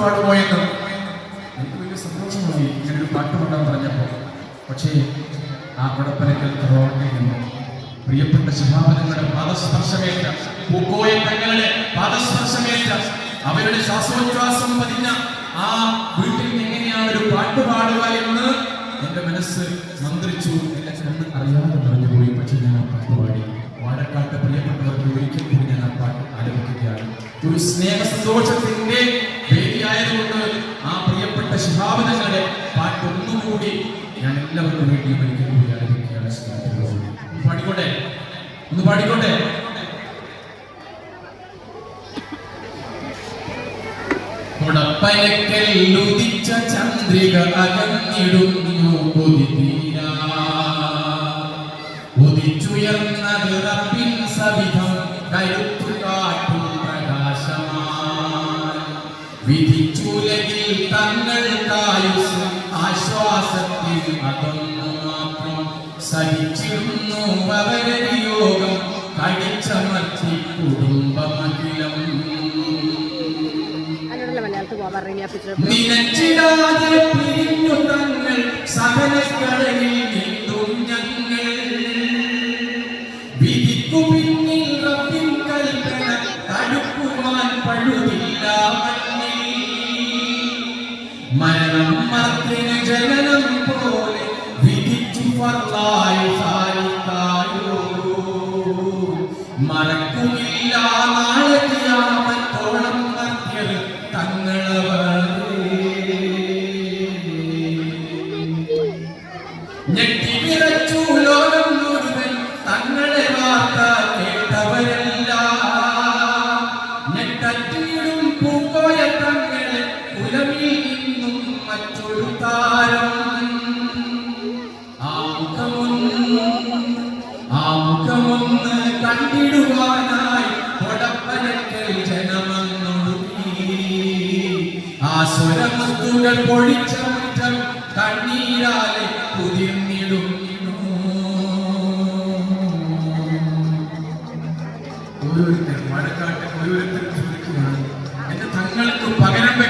പാടുമോ എന്ന് എനിക്ക് വലിയ സന്തോഷമായി ഇങ്ങനൊരു പാട്ട് പാടാൻ പറഞ്ഞപ്പോൾ. പക്ഷേ ആ കൊടപ്പനക്കൽ റോഡിൽ നിന്ന് പ്രിയപ്പെട്ട ശിഹാബിതങ്ങളുടെ പാദസ്പർശമേറ്റ പൂക്കോയ തങ്ങളുടെ പാദസ്പർശമേറ്റ അവരുടെ ശ്വാസോച്ഛ്വാസം പതിഞ്ഞ ആ വീട്ടിൽ എങ്ങനെയാണ് ഒരു പാട്ട് പാടുക എന്ന് എന്റെ മനസ്സ് മന്ത്രിച്ചു. എന്റെ കണ്ണ് അറിയാതെ പറഞ്ഞുപോയി. പക്ഷെ ഞാൻ ആ പാട്ട് പാടി. വാഴക്കാട്ട് പ്രിയപ്പെട്ടവർക്ക് ഒരിക്കൽ കൂടി ഞാൻ ആ പാട്ട് ആലപിക്കുകയാണ്. ഒരു സ്നേഹ സന്തോഷത്തിന്റെ വേദിയായതുകൊണ്ട് ആ പ്രിയപ്പെട്ട ശിഹാബിതങ്ങളുടെ പാട്ട് ഒന്നുകൂടി ഞാൻ എല്ലാവർക്കും വേണ്ടി ഒരിക്കൽ കൂടി ആലപിക്കുകയാണ്. പാടിക്കോട്ടെ, ഒന്ന് പാടിക്കോട്ടെ. കൊടപ്പനക്കൽ ഉദിച്ച ചന്ദ്രിക അകന്നിടുന്നു കൊതിതീരാ. ഉദിച്ചുയർന്നത് റബ്ബിൻ സവിധം കരുത്തു കാട്ടും പ്രകാശമായി. വിധിച്ചുലകിൽ തങ്ങൾക്കായുസ് ആശ്വാസത്തിൽ അതൊന്നു മാത്രം സഹിച്ചിരുന്നു അവരുടെ യോഗം കടിച്ചമർത്തി കുടുംബമഖിലം. നിനച്ചിടാതെ പിരിഞ്ഞു തങ്ങൾ സകലക്കളയിൽ നിന്നും ഞങ്ങൾ. വിധിക്കു പിന്നിൽ റബ്ബിൻ കൽപ്പന തടുക്കുവാൻ പഴുതില്ല മണ്ണിൽ. മരണം മർത്തിന് ജനനം പോലെ വിധിച്ചു ഫർളായി സാലിക്കായോ. മറക്കുമില്ല നാളെ ഖിയാമത്തോളം മർത്യർ ഞെട്ടിവിറച്ചു ലോകം മുഴുവൻ തങ്ങളെ വാർത്ത കേട്ടവരെല്ലാം. ഞെട്ടറ്റിയിടും പൂക്കോയ തങ്ങളെ കുലമിൽ നിന്നും മറ്റൊരു താരം. ആ മുഖമൊന്ന് കണ്ടിടുവാനായി കൊടപ്പനക്കൽ ജനമൊന്നൊഴുകി. ആ സ്വരമുത്തുകൾ പൊഴിച്ച മുറ്റം കണ്ണീരാലെ